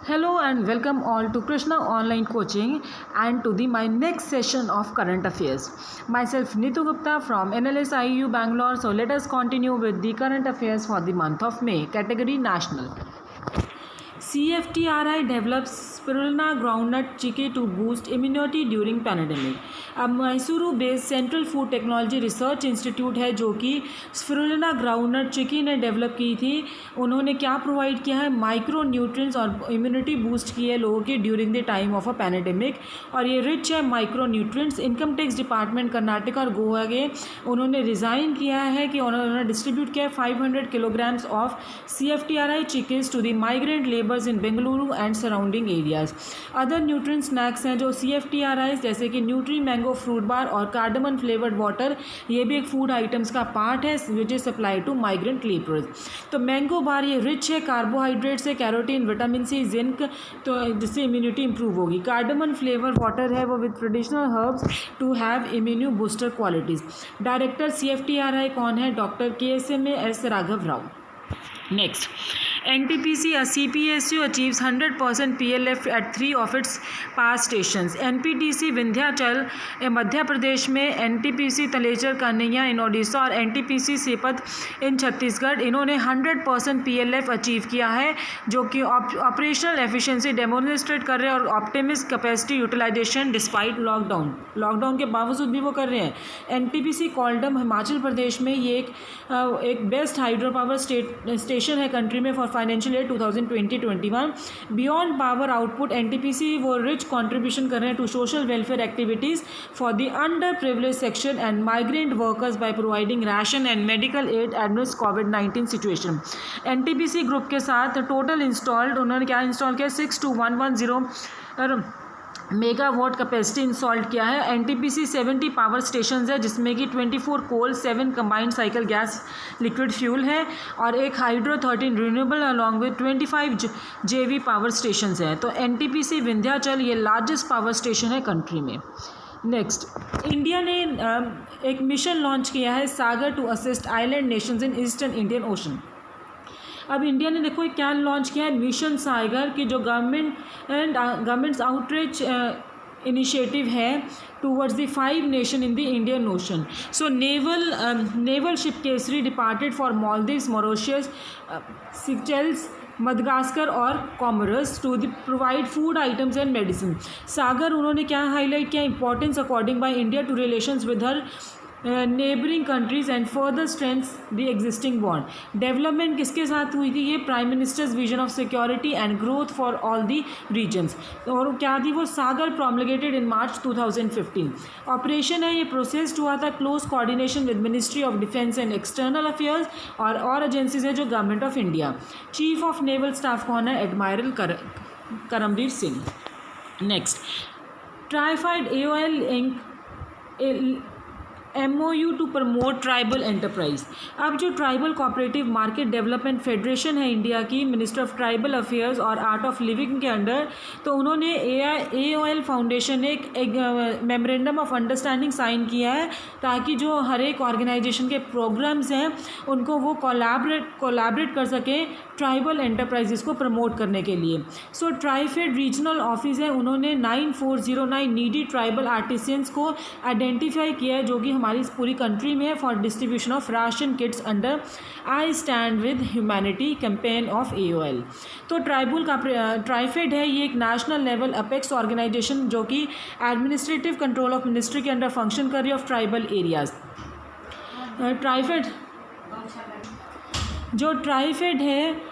Hello and welcome all to Krishna Online Coaching and to my next session of current affairs. Myself Neetu Gupta from NLS IU Bangalore. So let us continue with the current affairs for the month of May. Category National. CFTRI develops spirulina groundnut chicky to boost immunity during pandemic. अब Mysuru based central food technology research institute है जो कि spirulina groundnut चिकी ने develop की थी। उन्होंने क्या provide किया है, माइक्रो न्यूट्रिएंट्स और इम्यूनिटी बूस्ट की है लोगों की during the time of a pandemic, और ये रिच है micro nutrients. Income tax department Karnataka और गोवा के उन्होंने रिज़ाइन किया है कि उन्होंने डिस्ट्रीब्यूट किया है 500 kilograms of CFTRI chikkis to the migrant labours in Bengaluru and surrounding areas. Other nutrient snacks हैं जो CFTRI जैसे कि न्यूट्री मैंगो फ्रूट बार और कार्डमन फ्लेवर्ड वाटर, ये भी एक फूड आइटम्स का पार्ट है which is supply to migrant labours. तो मैंगो बार ये रिच है कार्बोहाइड्रेट से, कैरोटीन, विटामिन सी, जिंक, तो जिससे इम्यूनिटी इंप्रूव होगी। कार्डमन फ्लेवर वाटर है वो with traditional herbs to have immuno booster qualities. Director CFTRI कौन है? Doctor KSMA Raghav Rao. Next, NTPC, a CPSU achieves 100% PLF at 3 of its power stations. NPTC Vindhyachal Madhya Pradesh में, NTPC तलेचर Kanhaiya इन ओडिशा और NTPC सेपत इन छत्तीसगढ़, इन्होंने 100% PLF achieve किया है जो कि ऑपरेशनल एफिशिएंसी डेमोन्स्ट्रेट कर रहे हैं और optimist capacity utilisation despite lockdown के बावजूद भी वो कर रहे हैं। NTPC कोल्डम हिमाचल प्रदेश में ये एक बेस्ट हाइड्रो पावर स्टेशन है कंट्री में for financial year 2020-21। Beyond power output NTPC वो रिच कंट्रीब्यूशन कर रहे हैं to social welfare activities for the under privilege section and migrant workers by providing ration and medical aid amidst कोविड-19 situation. NTPC group के साथ total installed, उन्होंने क्या install किया, 62110 मेगावाट कैपेसिटी इंस्टॉल्ड किया है। NTPC 70 पावर स्टेशन है जिसमें कि 24 coal, 7 combined cycle gas liquid fuel है और एक hydro 13 renewable along with 25 JV power station है। तो NTPC विंध्याचल ये लार्जेस्ट पावर स्टेशन है कंट्री में। नेक्स्ट, इंडिया ने एक मिशन लॉन्च किया है Sagar to assist island nations in eastern Indian ocean. अब इंडिया ने देखो क्या लॉन्च किया है, मिशन सागर की जो गवर्नमेंट्स आउटरीच इनिशिएटिव है towards the 5 nation in the Indian ocean. So naval ship Kesari departed for Maldives, Mauritius, Seychelles, Madagascar और Comoros to provide food items and medicine. Sagar उन्होंने क्या हाईलाइट किया, importance according by India to relations with her neighbouring countries and further strengths the existing bond. Development किसके साथ हुई थी, ये prime minister's vision of security and growth for all the regions. और क्या थी वो, सागर प्रोमलगेटेड इन मार्च 2015। ऑपरेशन है ये प्रोसेस्ड हुआ था close coordination with ministry of defence and external affairs और एजेंसीज है जो government of India. Chief of naval staff कौन है, admiral Karambir Singh. Next, TRIFED AOL ink MOU to promote tribal enterprise. अब जो tribal cooperative market development federation है India की, minister of tribal affairs और आर्ट ऑफ लिविंग के अंडर, तो उन्होंने AOL फाउंडेशन ने एक मेमोरेंडम ऑफ अंडरस्टैंडिंग साइन किया है ताकि जो हर एक ऑर्गेनाइजेशन के प्रोग्राम्स हैं उनको वो कोलैबोरेट कर सकें ट्राइबल एंटरप्राइजेस को प्रमोट करने के लिए। सो ट्राइफेड रीजनल ऑफिस है, उन्होंने 9409 नीडी ट्राइबल आर्टिसंस को आइडेंटिफाई किया है जो कि हमारी पूरी कंट्री में है for distribution of ration kits under I stand with humanity campaign of AOL। तो ट्राइफेड है ये एक नेशनल लेवल अपेक्स ऑर्गेनाइजेशन जो कि एडमिनिस्ट्रेटिव कंट्रोल ऑफ मिनिस्ट्री के अंडर फंक्शन कर रही है ऑफ ट्राइबल एरियाज। ट्राइफेड है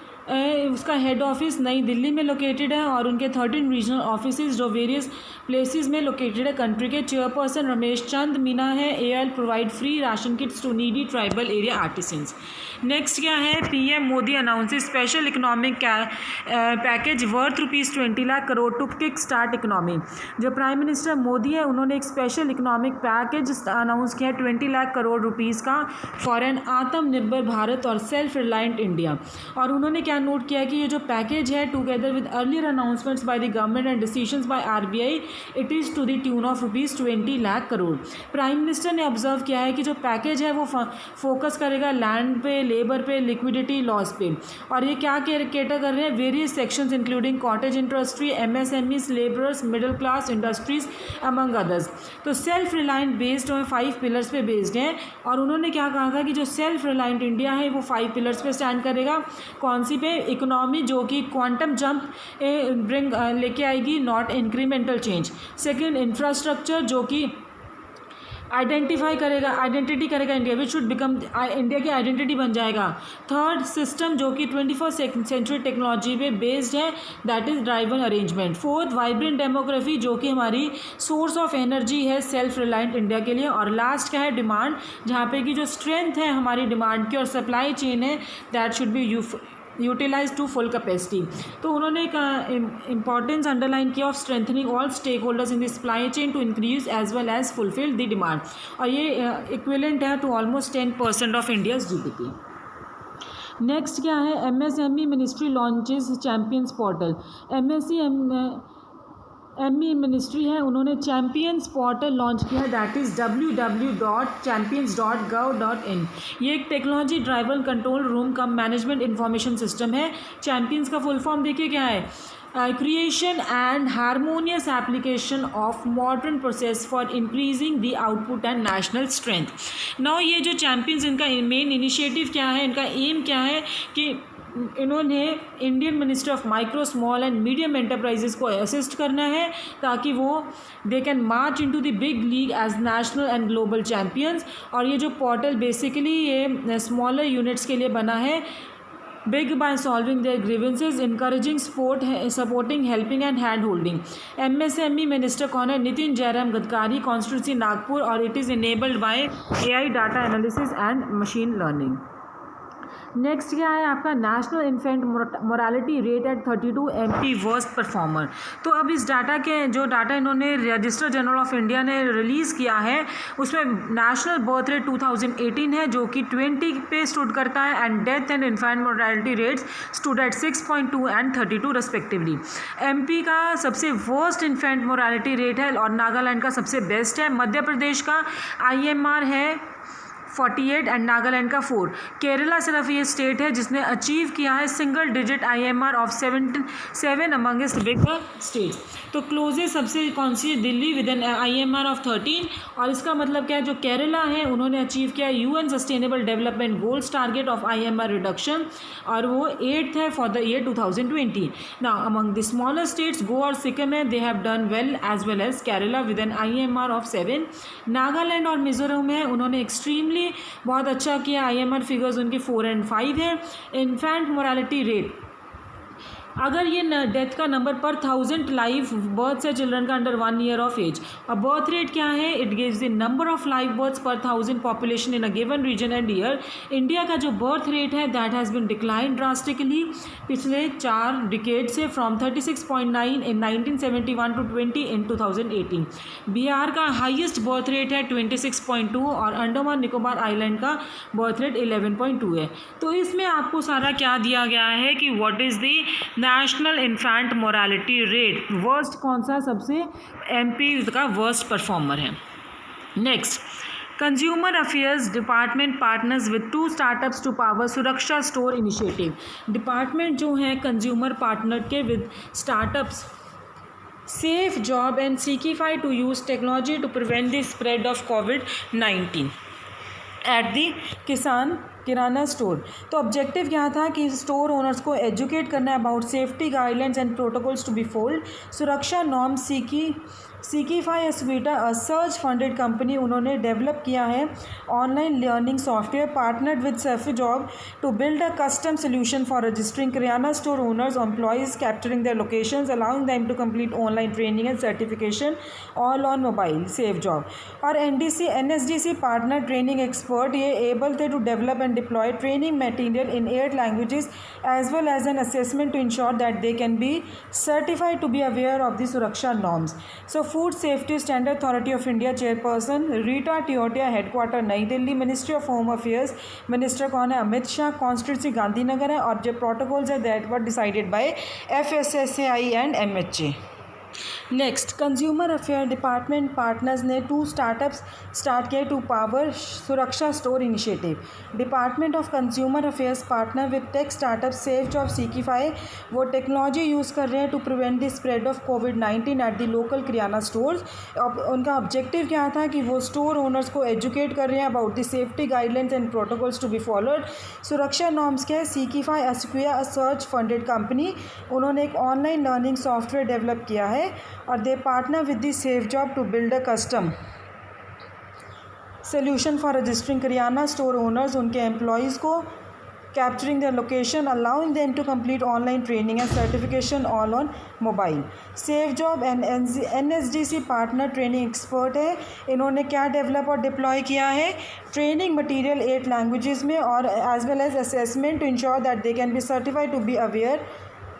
उसका हेड ऑफिस नई दिल्ली में लोकेटेड है और उनके 13 रीजनल ऑफिसेज जो वेरियस प्लेसेस में लोकेटेड है। कंट्री के चेयरपर्सन रमेश चंद मीना है। AOL provide free ration kits to needy tribal area artisans. Next क्या है, PM Modi announces special economic package worth ₹20 lakh crore to kick start economy. जो प्राइम मिनिस्टर मोदी है उन्होंने एक स्पेशल इकोनॉमिक पैकेज अनाउंस किया 20 लाख करोड़ रुपीज़ का फॉर एन आत्मनिर्भर भारत और सेल्फ रिलायंट इंडिया। और उन्होंने क्या क्या नोट किया है कि ये जो पैकेज है together with earlier announcements by the government and decisions by RBI it is to the tune of ₹20 lakh crore. Prime minister ने ऑब्जर्व किया है कि जो पैकेज है वो फोकस करेगा लैंड पे, लेबर पे, लिक्विडिटी लॉस पे, और ये क्या कैटर कर रहे हैं, various sections including cottage industry, MSMEs, labourers, middle class industries among others. तो सेल्फ रिलायंट बेस्ड और 5 पिलर्स पे बेस्ड हैं, और उन्होंने क्या कहा था कि जो सेल्फ रिलायंट इंडिया है वो 5 पिलर्स पे स्टैंड करेगा। कौन सी पे? इकोनॉमी जो कि क्वांटम जंप ब्रिंग लेके आएगी, not incremental change. Second, infrastructure जो कि आइडेंटिटी करेगा India, which should become India की आइडेंटिटी बन जाएगा। थर्ड, सिस्टम जो कि 21st सेंचुरी टेक्नोलॉजी पे बेस्ड है, that is driven arrangement. Fourth, vibrant demography जो कि हमारी सोर्स ऑफ एनर्जी है सेल्फ रिलायंट इंडिया के लिए। और लास्ट क्या है? डिमांड, जहाँ पे की जो स्ट्रेंथ है हमारी डिमांड की और सप्लाई चेन है, that should be utilise to full capacity. तो उन्होंने एक इंपॉर्टेंस अंडरलाइन किया of strengthening all stake holders in the supply chain to increase as well as fulfil the demand, और ये इक्विवेलेंट है to almost 10% of India's GDP. Next क्या है? MSME ministry launches champions portal. ME ministry है, उन्होंने champions portal launch किया है, that is www.champions.gov.in। ये एक technology driven control room cum management information system है। चैम्पियंस का फुल फॉर्म देखिए क्या है, creation and harmonious application of modern process for increasing the output and national strength। now ये जो चैम्पियंस, इनका मेन इनिशिएटिव क्या है, इनका एम क्या है कि इन्होंने Indian ministry of micro small and medium enterprises को असिस्ट करना है ताकि वो they can march into the big league as national and global champions. और ये जो पोर्टल बेसिकली ये स्मॉलर यूनिट्स के लिए बना है, big by solving their grievances, encouraging supporting, helping and hand holding. MSME minister कौन है? नितिन जयराम गडकरी, कॉन्स्टिट्यूंसी नागपुर, और it is enabled by AI data analysis and machine learning. Next क्या है आपका? National infant morality rate at 32 MP worst performer. तो अब इस data के जो डाटा इन्होंने रजिस्टर जनरल ऑफ इंडिया ने रिलीज़ किया है उसमें नेशनल बर्थ रेट 2018 है जो कि 20 पे स्टूड करता है, and death and infant morality rates stood at 6.2 and 32 respectively. MP का सबसे वर्स्ट इन्फेंट मोरालिटी रेट है और नागालैंड का सबसे बेस्ट है। मध्य प्रदेश का IMR है 48 एंड नागालैंड का 4। केरला सिर्फ ये स्टेट है जिसने अचीव किया है single digit IMR of 7 amongst big states. तो क्लोजेस्ट सबसे कौन सी है? Delhi with an IMR of 13। और इसका मतलब क्या है? जो केरला है उन्होंने अचीव किया UN sustainable development goals target of IMR reduction, और वो 8th है for the year 2020। Now among the smaller states Goa और सिक्किम है, they have done well as Kerala with an IMR of 7। Nagaland और मिजोरम है, उन्होंने एक्सट्रीमली बहुत अच्छा किया, IMR फिगर्स उनकी 4 and 5 है। इन्फेंट मोरालिटी रेट, अगर ये डेथ का नंबर पर 1000 लाइव बर्थ्स है चिल्ड्रन का अंडर 1 year ऑफ एज, और बर्थ रेट क्या है? It gives the number of live births per 1000 population in a given region and year. India का जो बर्थ रेट है that has been decline drastically पिछले 4 decade से, from 36.9 in 1971 to 20 in 2018। Bihar का highest birth rate है 26.2, और Andaman Nicobar island का birth rate 11.2 है। तो इसमें आपको सारा क्या दिया गया है कि what is the national infant morality rate, worst कौन सा? सबसे MP का वर्स्ट परफॉर्मर है। Next, consumer affairs department partners with 2 startups to power Suraksha store initiative. Department जो है कंज्यूमर पार्टनर के with startups safe job and Seekify to use technology to prevent the spread of COVID-19 at the kirana store. तो objective क्या था कि store owners को educate करना है about safety guidelines and protocols to be followed. Suraksha norm Seekify स्वीटा a search funded company, उन्होंने develop किया है online learning software, partnered with safe job to build a custom solution for registering kirana store owners employees, capturing their locations, allowing them to complete online training and certification all on mobile safe job. और NSDC partner training expert, ये able थे to develop and deploy training material in 8 languages as well as an assessment to ensure that they can be certified to be aware of the Suraksha norms. So food safety standard authority of India chairperson Rita Teotia, headquarter Nai Delhi, ministry of home affairs, minister कौन है? Amit Shah, constituency Gandhinagar है, और जो protocols है that were decided by FSSAI and MHA। Next, consumer affair department partners ने 2 startups start किए to power Suraksha store initiative. Department of consumer affairs partner with tech startup safe job Seekify. वो technology use कर रहे हैं to prevent the spread of कोविड-19 at the local kirana stores. उनका objective क्या था कि वो स्टोर ओनर्स को एजुकेट कर रहे हैं about the safety guidelines and protocols to be followed. Suraksha norms क्या है? सीकीफाई अस्क्विया सर्च फंडेड कंपनी, उन्होंने एक ऑनलाइन लर्निंग सॉफ्टवेयर डेवलप किया है और they partner with the safe job to build a custom solution for registering kirana store owners, उनके employees को, कैप्चरिंग their लोकेशन, अलाउइंग them to complete online training and certification all on mobile. Safe job and NSDC partner training expert है, इन्होंने क्या develop और deploy किया है? ट्रेनिंग मटीरियल 8 लैंग्वेजेस में और as well as assessment to ensure that they can be certified to be aware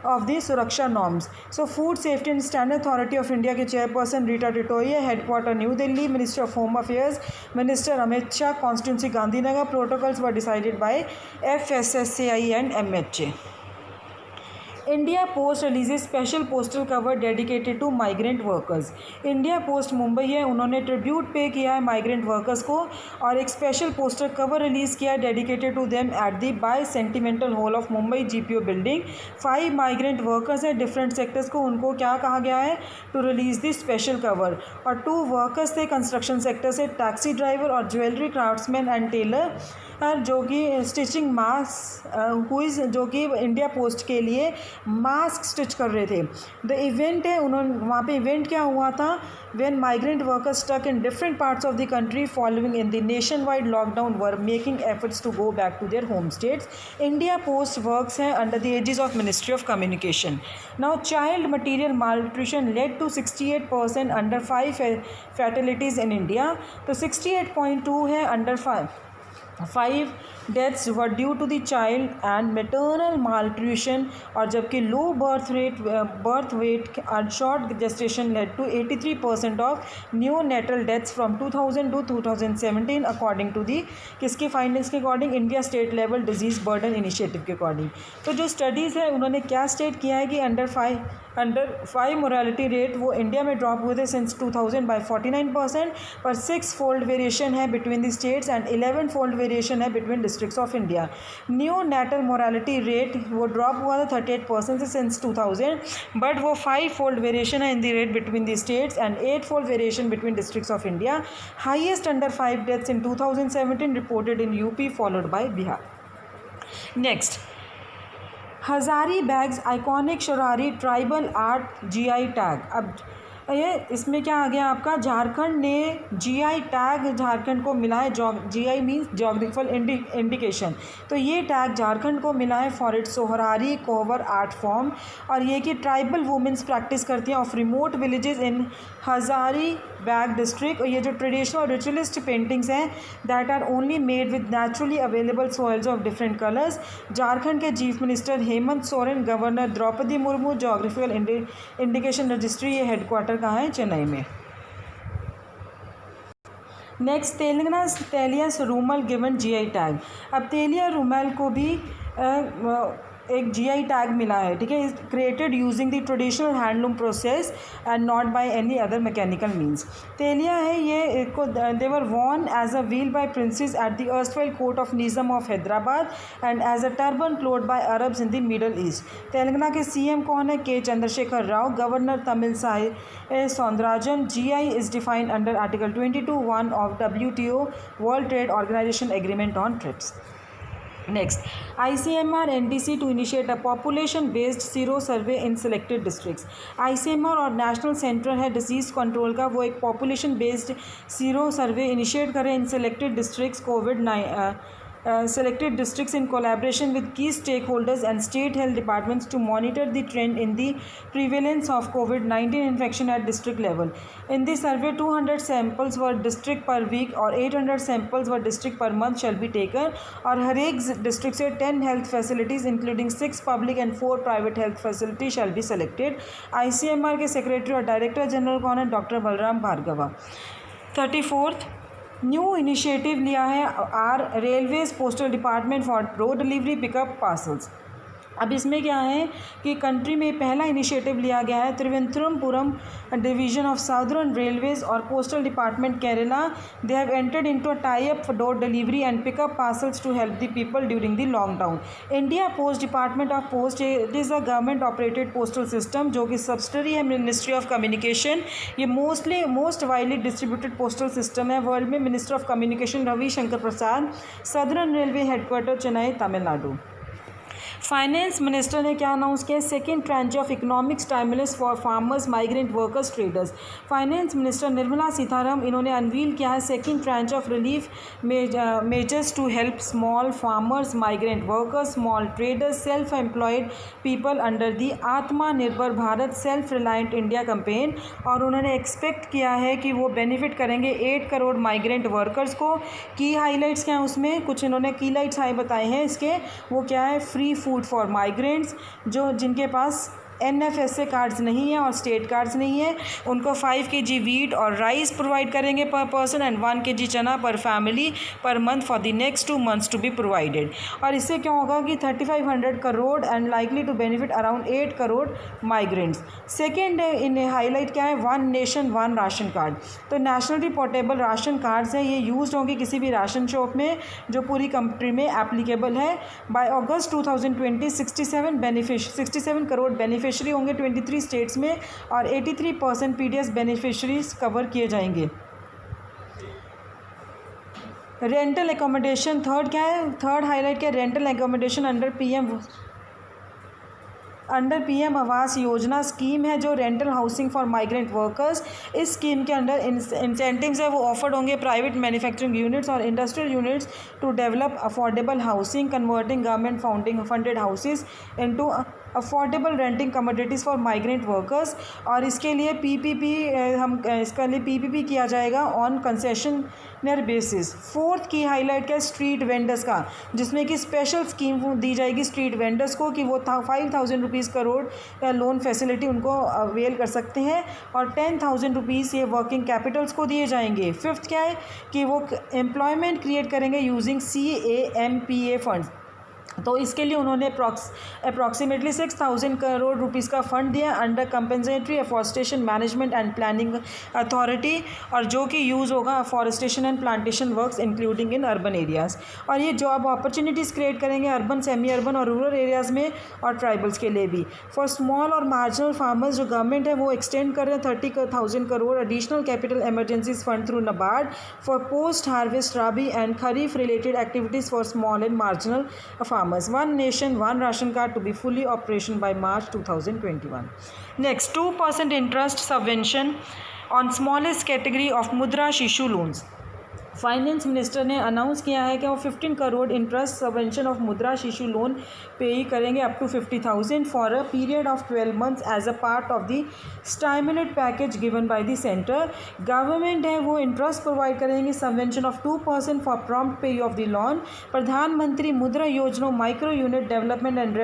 of the Suraksha norms. So food safety and standard authority of India के chairperson Rita Titoria, headquarter New Delhi, minister of home affairs, minister Amit Shah, constituency Gandhinagar, protocols were decided by FSSAI and MHA। India post releases special postal cover dedicated to migrant workers. India post Mumbai है, उन्होंने tribute पे किया है migrant workers को और एक special postal cover release किया है dedicated to them at the by sentimental hall of Mumbai GPO building. 5 migrant workers हैं डिफरेंट सेक्टर्स को, उनको क्या कहा गया है? To release the special cover. और 2 वर्कर्स थे कंस्ट्रक्शन सेक्टर से, टैक्सी ड्राइवर और ज्वेलरी क्राफ्ट्समैन एंड टेलर, जो कि स्टिचिंग मास्क हुईज, जो कि इंडिया पोस्ट के लिए मास्क स्टिच कर रहे थे। द इवेंट है, उन्होंने वहाँ पे इवेंट क्या हुआ था? When migrant workers stuck in different parts of the country following in the nationwide lockdown were making efforts to go back to their home states. India post works है under the aegis of ministry of communication. Now child maternal malnutrition led to 68% under 5 fatalities in India. तो 68.2 है under 5 deaths were due to the child and maternal malnutrition, और जबकि low birth weight और short gestation led to 83% of new natal deaths from 2000 to 2017 according to the किसके findings के according? India state level disease burden initiative के according. तो जो studies है उन्होंने क्या स्टेट किया है कि अंडर 5 मोरालिटी रेट वो इंडिया में ड्रॉप हुए थे सिंस 2000 बाय 49%, पर 6 फोल्ड वेरिएशन है between the states and 11 fold variation है between districts of India. Neonatal mortality rate वो ड्रॉप हुआ था 38% से सिंस 2000, बट वो 5 फोल्ड वेरिएशन है in the rate between the states and 8 fold variation between districts of India. Highest under 5 deaths in 2017 reported in UP followed by Bihar. Next, Hazaribagh iconic Sohrai tribal art GI tag. अब ये इसमें क्या आ गया आपका? झारखंड ने GI tag Jharkhand को मिला है। GI means geographical indication. तो ये टैग झारखंड को मिला है for its Sohrai Khovar art form, और ये कि ट्राइबल वुमेंस प्रैक्टिस करती हैं of remote villages in Hazaribagh district. और ये जो ट्रेडिशनल रिचुअलिस्ट पेंटिंग्स हैं that are only made with naturally available soils of different colours. Jharkhand के chief minister Hemant Soren, governor Droupadi Murmu, geographical indication registry, ये हेडक्वार्टर कहाँ है? चेन्नई में। Next, Telangana Telia Rumal given GI tag. अब तेलिया रूमल को भी एक GI टैग मिला है, ठीक है। Created using the traditional handloom process and not by any other mechanical means. Telia है ये को they were worn as a veil by princesses at the erstwhile court of Nizam of Hyderabad and as a turban cloth by Arabs in the Middle East. Telangana के CM कौन है? K Chandrashekar Rao. Governor Tamilisai Soundararajan. GI is defined under article 22(1) of WTO world trade organisation agreement on trips. Next, ICMR NDC to initiate a population-based sero survey in selected districts. ICMR और national centre है disease control का, वो एक population based sero survey initiate करें in selected districts selected districts in collaboration with key stakeholders and state health departments to monitor the trend in the prevalence of COVID-19 infection at district level. In the survey, 200 samples per district per week और 800 samples per district per month shall be taken और हर एक district से 10 health facilities including 6 public and 4 private health facilities shall be selected. ICMR के secretary और director general कौन है? Doctor Balram Bhargava. 34th new initiative लिया है are railways postal department for pro delivery pickup parcels. अब इसमें क्या है कि कंट्री में पहला इनिशिएटिव लिया गया है Trivendrapuram division of southern railways और postal department Kerala. They have entered into a tie up for door delivery and pickup parcels to help the people during the lockdown. India post department of post it is a government operated postal system जो कि subsidiary है ministry of communication. ये most widely distributed postal system है world में. Minister of communication Ravishankar Prasad. Southern railway headquarter Chennai Tamil Nadu. Finance minister ने क्या announce किया? Second tranche of economic stimulus for farmers, migrant workers, traders. Finance minister Nirmala Sitharaman इन्होंने unveil किया है second tranche of relief measures to help small farmers, migrant workers, small traders, self employed people under the Atmanirbhar Bharat self reliant India campaign. और उन्होंने expect किया है कि वो benefit करेंगे 8 करोड़ माइग्रेंट वर्कर्स को. की हाईलाइट्स क्या हैं उसमें? कुछ इन्होंने की लाइट्स हाई बताए हैं इसके. वो क्या है? फ्री फूड फॉर माइग्रेंट्स, जो जिनके पास NFSA कार्ड्स नहीं है और स्टेट कार्ड्स नहीं है उनको 5 kg वीट और राइस प्रोवाइड करेंगे पर पर्सन एंड 1 kg चना per family per month for the next 2 months to be provided. और इससे क्या होगा कि 3500 crore and likely to benefit around 8 crore migrants. Second in highlight क्या है? 1 नेशन 1 राशन कार्ड. तो नेशनली पोर्टेबल राशन कार्ड्स हैं, ये यूज होंगे किसी भी राशन शॉप में जो पूरी कंट्री में एप्लीकेबल है. बाय अगस्त 2020 67 करोड़ बेनिफिशियरी होंगे 23 स्टेट्स में और 83% PDS बेनिफिशरीज कवर किए जाएंगे. रेंटल एकोमोडेशन थर्ड क्या है? थर्ड हाईलाइट क्या है? Rental accommodation under PM Awas Yojana scheme है जो rental housing for migrant workers. इस स्कीम के अंडर इंसेंटिव्स है वो ऑफर्ड होंगे प्राइवेट मैन्युफैक्चरिंग यूनिट्स और industrial units to develop affordable housing, converting government funded houses into affordable renting commodities for migrant workers. और इसके लिए इसके लिए PPP किया जाएगा ऑन कंसेशनर बेसिस. फोर्थ की हाईलाइट क्या? स्ट्रीट वेंडर्स का, जिसमें कि स्पेशल स्कीम दी जाएगी स्ट्रीट वेंडर्स को कि वो 5,000 रुपीज़ करोड़ या लोन फैसिलिटी उनको अवेल कर सकते हैं और 10,000 रुपीज़ ये वर्किंग कैपिटल्स को दिए जाएंगे. फिफ्थ क्या है कि वो एम्प्लॉयमेंट क्रिएट करेंगे यूजिंग CAMPA फंड्स. तो इसके लिए उन्होंने अप्रॉक्सीमेटली 6,000 करोड़ रुपीज़ का फंड दिया under compensatory afforestation management and planning authority और जो कि यूज़ होगा afforestation and plantation works including in urban areas. और ये जॉब अपॉर्चुनिटीज़ क्रिएट करेंगे अर्बन, सेमी अर्बन और रूरल एरियाज़ में और ट्राइबल्स के लिए भी. फॉर स्मॉल और मार्जिनल फार्मर्स जो गवर्नमेंट है वो एक्सटेंड कर रहे हैं 30,000 crore additional capital emergencies fund through NABARD for post harvest rabi and kharif related activities for small and marginal farmers. 1 nation 1 ration card to be fully operational by March 2021. Next, 2% interest subvention on smallest category of Mudra Shishu loans. Finance minister ने announce किया है कि वो 15 crore interest subvention of मुद्रा शिशु loan पे करेंगे up to 50,000 for a period of 12 months as a part of the stimulate package given by the centre. Government है वो इंटरेस्ट प्रोवाइड करेंगे subvention of 2% for prompt pay of the loan. Pradhan Mantri Mudra Yojana micro unit development and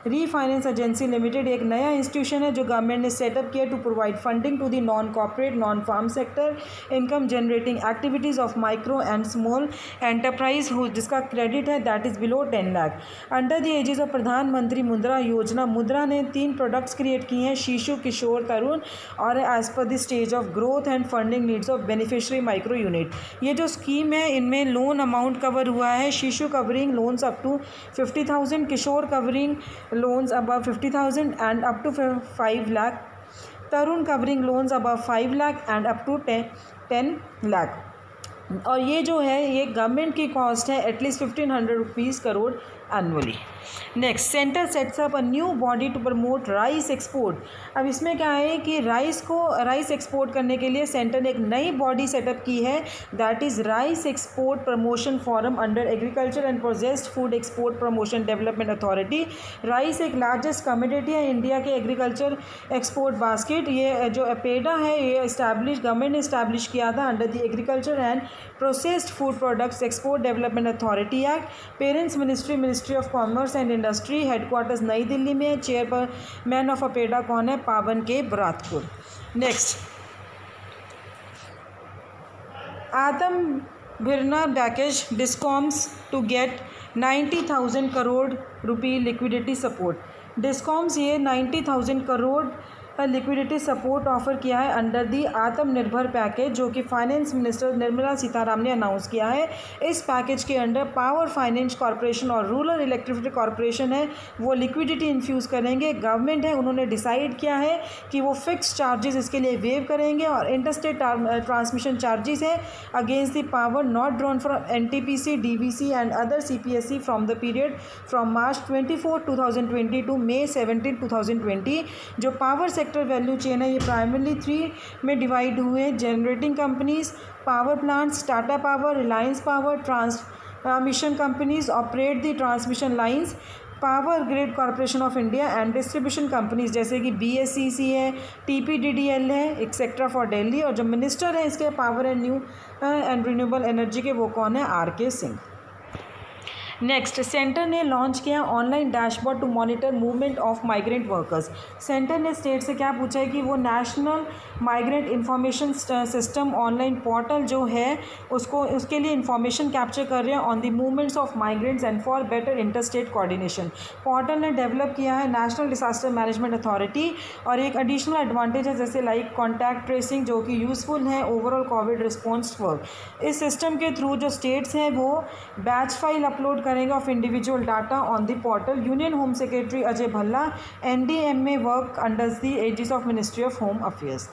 refinance agency limited एक नया institution है जो government ने set up किया to provide funding to the non corporate non farm sector income generating activities of micro and small enterprise जिसका credit है that is below 10 lakh. Under the aegis of Pradhan Mantri Mudra योजना मुद्रा ने 3 प्रोडक्ट्स क्रिएट किए हैं शिशु, किशोर, तरुण और as per the stage of growth and funding needs of beneficiary micro unit. ये जो स्कीम है इनमें लोन अमाउंट कवर हुआ है Shishu covering loans up to 50,000, Kishore covering loans above 50,000 and up to 5 lakh, Tarun covering loans above 5 lakh and up to 10 lakh. और ये जो है ये गवर्नमेंट की कॉस्ट है at least 1,500 rupees crore annually. Next, centre sets up a new body to promote rice export. अब इसमें क्या है कि राइस एक्सपोर्ट करने के लिए सेंटर ने एक नई बॉडी सेटअप की है, that is rice export promotion forum under agriculture and processed food export promotion development authority. Rice एक लार्जेस्ट कमोडिटी है इंडिया के एग्रीकल्चर एक्सपोर्ट बास्केट। ये जो अपेडा है ये गवर्नमेंट ने इस्टेब्लिश किया था under the agriculture and processed food products export development authority act. Parents ministry of commerce and industry, headquarters नई दिल्ली में। चेयरमैन ऑफ अपेडा कौन है? पावन के Baratpur. Next, Atmanirbhar package discoms to get 90,000 crore रुपये लिक्विडिटी सपोर्ट। डिस्कॉम्स ये 90,000 करोड़ लिक्विडिटी सपोर्ट ऑफर किया है under the आत्मनिर्भर पैकेज, जो कि फाइनेंस मिनिस्टर निर्मला सीतारामन ने अनाउंस किया है। इस पैकेज के अंडर पावर फाइनेंस कॉरपोरेशन और रूरल इलेक्ट्रिसिटी कॉरपोरेशन है वो लिक्विडिटी इन्फ्यूज़ करेंगे। गवर्नमेंट है उन्होंने डिसाइड किया है कि वो फिक्स चार्जेस इसके लिए वेव करेंगे और इंटरस्टेट ट्रांसमिशन चार्जेस है against the power not drawn from NTPC, DVC and other CPSE from the period from March 24, 2020 to May 17, 2020। जो पावर सेक्टर वैल्यू चेन है ये प्राइमरली 3 में डिवाइड हुए हैं: generating companies, power plants, Tata power, Reliance power, transmission companies operate the transmission lines, power grid corporation of India and distribution companies जैसे कि BSEC है, TPDDL है, एक्सेट्रा फॉर दिल्ली। और जो मिनिस्टर है इसके power and new and renewable energy के वो कौन है? RK सिंह। नेक्स्ट, सेंटर ने लॉन्च किया online dashboard to monitor movement of migrant workers. Centre ने स्टेट से क्या पूछा है कि वो national migrant information system online portal जो है उसके लिए इंफॉर्मेशन कैप्चर कर रहे हैं on the movements of migrants and for better interstate coordination. Portal ने डेवलप किया है नेशनल डिसास्टर मैनेजमेंट अथॉरिटी। और एक एडिशनल एडवांटेज है जैसे लाइक कॉन्टैक्ट ट्रेसिंग जो कि यूज़फुल है ओवरऑल कोविड रिस्पॉन्स वर्क। इस सिस्टम के थ्रू जो स्टेट्स हैं वो बैच फाइल अपलोड करेंगे of individual data on the portal. Union home secretary Ajay Bhalla NDM में work under the aegis of ministry of home affairs.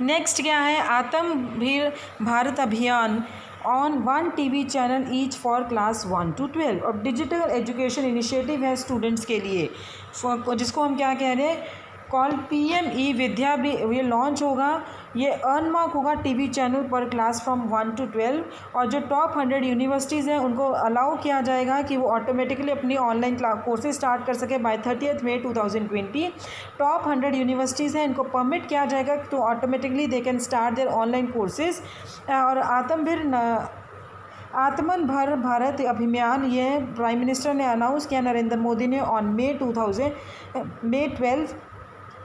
Next क्या है? Atmanirbhar Bharat Abhiyan on 1 TV channel each for class 1 to 12 और digital education initiative है students के लिए, जिसको हम क्या कह रहे हैं? कॉल PME विद्या भी ये लॉन्च होगा। ये अर्नमार्क होगा TV चैनल पर क्लास फ्रॉम 1 to 12। और जो टॉप 100 यूनिवर्सिटीज़ हैं उनको अलाउ किया जाएगा कि वो ऑटोमेटिकली अपनी ऑनलाइन कोर्सेज स्टार्ट कर सके बाय 30 May 2020। टॉप 100 यूनिवर्सिटीज़ हैं इनको परमिट किया जाएगा तो automatically they can start their online courses. और आत्मनिर्भर भारत अभियान ये प्राइम मिनिस्टर ने अनाउंस किया नरेंद्र मोदी ने on May 12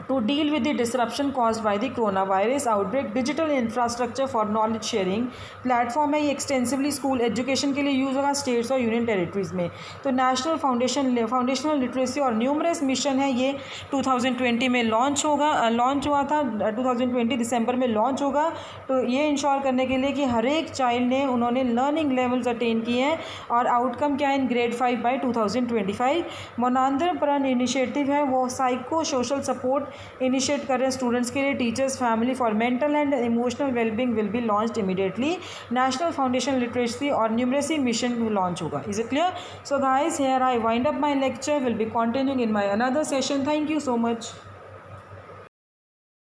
to deal with the disruption caused by the coronavirus outbreak। Digital infrastructure for knowledge sharing platform है ये एक्सटेंसिवली स्कूल एजुकेशन के लिए यूज़ होगा स्टेट्स और यूनियन टेरिटरीज़ में। तो नेशनल फाउंडेशनल लिटरेसी और न्यूमरस मिशन है ये 2020 में लॉन्च हुआ था 2020 दिसंबर में लॉन्च होगा। तो ये इंश्योर करने के लिए कि हर एक चाइल्ड ने उन्होंने लर्निंग लेवल्स अटेन किए हैं और आउटकम क्या है इन ग्रेड 5 बाय 2025। मनांदरपरन इनिशिएटिव है वो साइको सोशल सपोर्ट इनिशिएट कर रहे हैं स्टूडेंट्स के लिए, teachers family for mental and emotional wellbeing will be launched immediately. National foundation literacy और न्यूमरेसी मिशन लॉन्च होगा। Is it clear? So guys, here I wind up my lecture, will be continuing in my another session. Thank you so much.